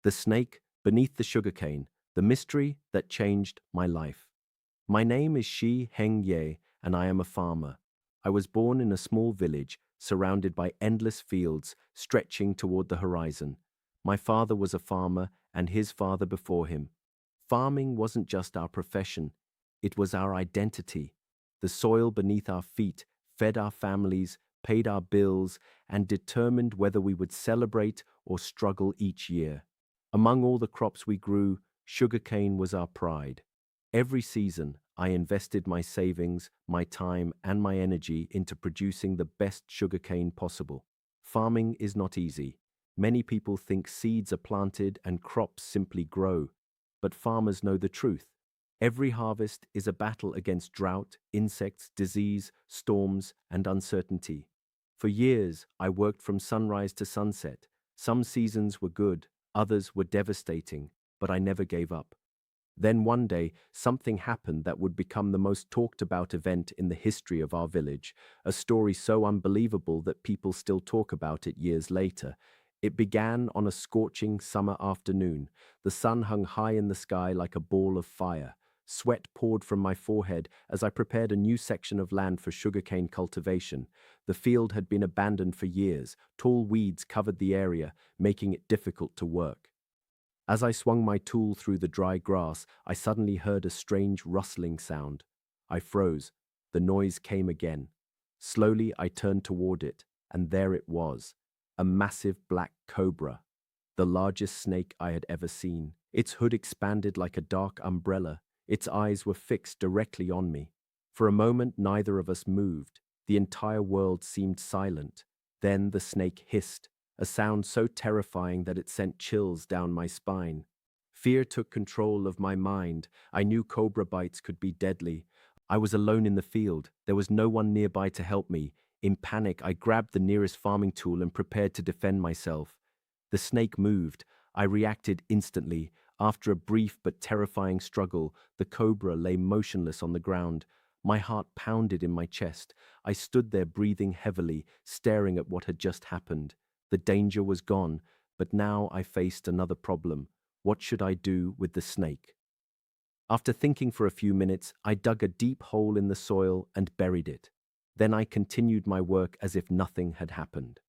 The snake beneath the sugarcane, the mystery that changed my life. My name is Shi Heng Ye, and I am a farmer. I was born in a small village, surrounded by endless fields stretching toward the horizon. My father was a farmer, and his father before him. Farming wasn't just our profession, it was our identity. The soil beneath our feet fed our families, paid our bills, and determined whether we would celebrate or struggle each year. Among all the crops we grew, sugarcane was our pride. Every season, I invested my savings, my time, and my energy into producing the best sugarcane possible. Farming is not easy. Many people think seeds are planted and crops simply grow. But farmers know the truth. Every harvest is a battle against drought, insects, disease, storms, and uncertainty. For years, I worked from sunrise to sunset. Some seasons were good, others were devastating, but I never gave up. Then one day, something happened that would become the most talked about event in the history of our village, a story so unbelievable that people still talk about it years later. It began on a scorching summer afternoon. The sun hung high in the sky like a ball of fire. Sweat poured from my forehead as I prepared a new section of land for sugarcane cultivation. The field had been abandoned for years. Tall weeds covered the area, making it difficult to work. As I swung my tool through the dry grass, I suddenly heard a strange rustling sound. I froze. The noise came again. Slowly, I turned toward it, and there it was, a massive black cobra, the largest snake I had ever seen. Its hood expanded like a dark umbrella. Its eyes were fixed directly on me. For a moment, neither of us moved. The entire world seemed silent. Then the snake hissed, a sound so terrifying that it sent chills down my spine. Fear took control of my mind. I knew cobra bites could be deadly. I was alone in the field. There was no one nearby to help me. In panic, I grabbed the nearest farming tool and prepared to defend myself. The snake moved. I reacted instantly. After a brief but terrifying struggle, the cobra lay motionless on the ground. My heart pounded in my chest. I stood there breathing heavily, staring at what had just happened. The danger was gone, but now I faced another problem. What should I do with the snake? After thinking for a few minutes, I dug a deep hole in the soil and buried it. Then I continued my work as if nothing had happened.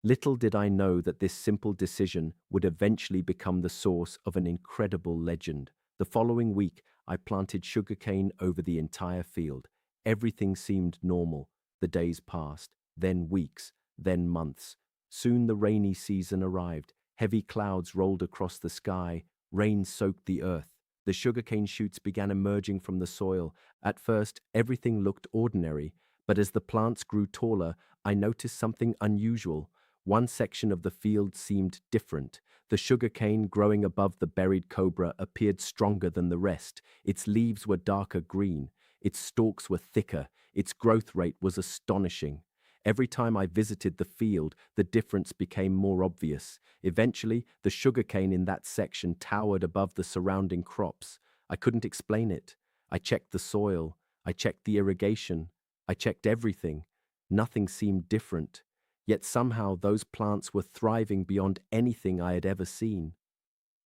Little did I know that this simple decision would eventually become the source of an incredible legend. The following week, I planted sugarcane over the entire field. Everything seemed normal. The days passed, then weeks, then months. Soon the rainy season arrived. Heavy clouds rolled across the sky. Rain soaked the earth. The sugarcane shoots began emerging from the soil. At first, everything looked ordinary, but as the plants grew taller, I noticed something unusual. One section of the field seemed different. The sugarcane growing above the buried cobra appeared stronger than the rest. Its leaves were darker green. Its stalks were thicker. Its growth rate was astonishing. Every time I visited the field, the difference became more obvious. Eventually, the sugarcane in that section towered above the surrounding crops. I couldn't explain it. I checked the soil. I checked the irrigation. I checked everything. Nothing seemed different. Yet somehow those plants were thriving beyond anything I had ever seen.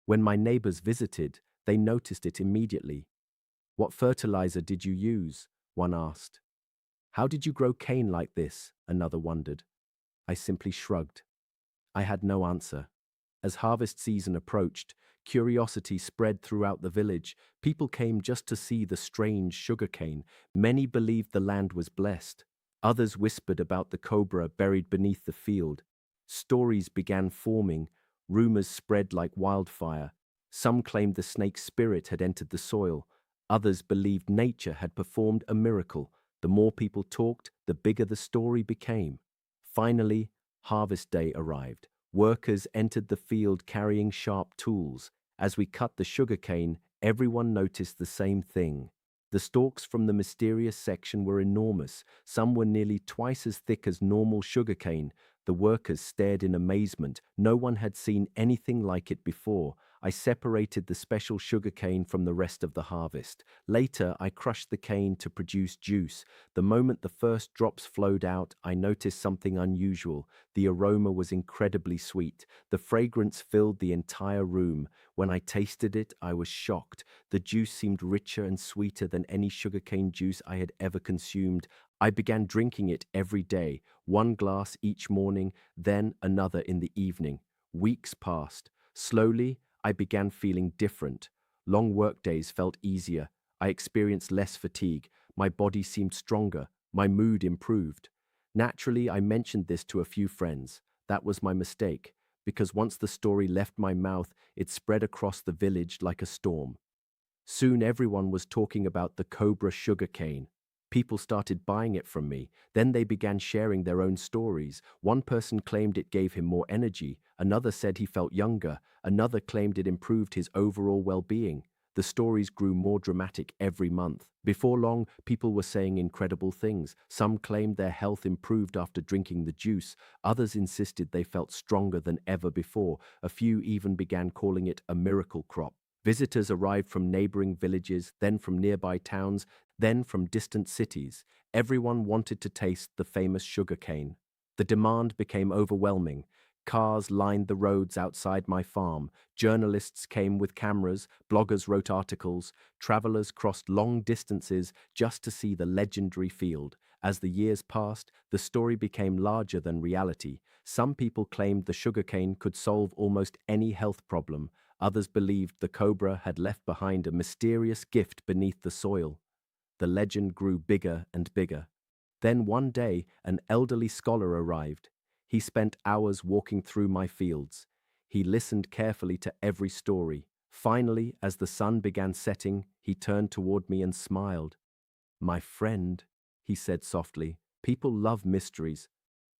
When my neighbors visited, they noticed it immediately. "What fertilizer did you use?" one asked. "How did you grow cane like this?" another wondered. I simply shrugged. I had no answer. As harvest season approached, curiosity spread throughout the village. People came just to see the strange sugarcane. Many believed the land was blessed. Others whispered about the cobra buried beneath the field. Stories began forming. Rumors spread like wildfire. Some claimed the snake's spirit had entered the soil. Others believed nature had performed a miracle. The more people talked, the bigger the story became. Finally, harvest day arrived. Workers entered the field carrying sharp tools. As we cut the sugarcane, everyone noticed the same thing. The stalks from the mysterious section were enormous. Some were nearly twice as thick as normal sugarcane. The workers stared in amazement. No one had seen anything like it before. I separated the special sugarcane from the rest of the harvest. Later, I crushed the cane to produce juice. The moment the first drops flowed out, I noticed something unusual. The aroma was incredibly sweet. The fragrance filled the entire room. When I tasted it, I was shocked. The juice seemed richer and sweeter than any sugarcane juice I had ever consumed. I began drinking it every day, one glass each morning, then another in the evening. Weeks passed. Slowly, I began feeling different. Long workdays felt easier. I experienced less fatigue. My body seemed stronger. My mood improved. Naturally, I mentioned this to a few friends. That was my mistake, because once the story left my mouth, it spread across the village like a storm. Soon everyone was talking about the Cobra sugarcane. People started buying it from me. Then they began sharing their own stories. One person claimed it gave him more energy. Another said he felt younger. Another claimed it improved his overall well-being. The stories grew more dramatic every month. Before long, people were saying incredible things. Some claimed their health improved after drinking the juice. Others insisted they felt stronger than ever before. A few even began calling it a miracle crop. Visitors arrived from neighboring villages, then from nearby towns, then from distant cities. Everyone wanted to taste the famous sugarcane. The demand became overwhelming. Cars lined the roads outside my farm. Journalists came with cameras, bloggers wrote articles, travelers crossed long distances just to see the legendary field. As the years passed, the story became larger than reality. Some people claimed the sugarcane could solve almost any health problem. Others believed the cobra had left behind a mysterious gift beneath the soil. The legend grew bigger and bigger. Then one day, an elderly scholar arrived. He spent hours walking through my fields. He listened carefully to every story. Finally, as the sun began setting, he turned toward me and smiled. "My friend," he said softly, "people love mysteries.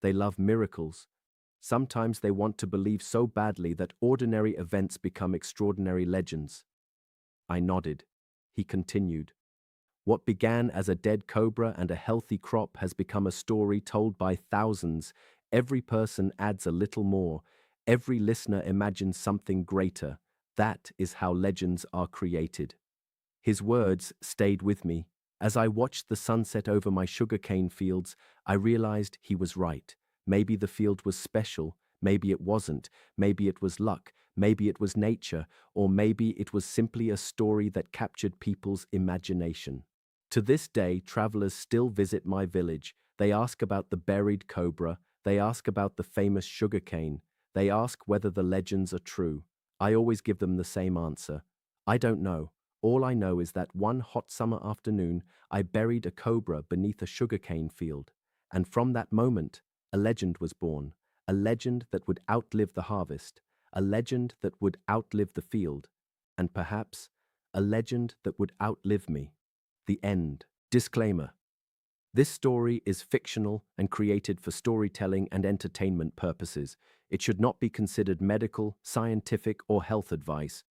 They love miracles. Sometimes they want to believe so badly that ordinary events become extraordinary legends." I nodded. He continued. "What began as a dead cobra and a healthy crop has become a story told by thousands. Every person adds a little more. Every listener imagines something greater. That is how legends are created." His words stayed with me. As I watched the sunset over my sugarcane fields, I realized he was right. Maybe the field was special, maybe it wasn't, maybe it was luck, maybe it was nature, or maybe it was simply a story that captured people's imagination. To this day, travelers still visit my village. They ask about the buried cobra, they ask about the famous sugarcane, they ask whether the legends are true. I always give them the same answer. I don't know. All I know is that one hot summer afternoon, I buried a cobra beneath a sugarcane field. And from that moment, a legend was born. A legend that would outlive the harvest. A legend that would outlive the field. And perhaps, a legend that would outlive me. The end. Disclaimer. This story is fictional and created for storytelling and entertainment purposes. It should not be considered medical, scientific, or health advice.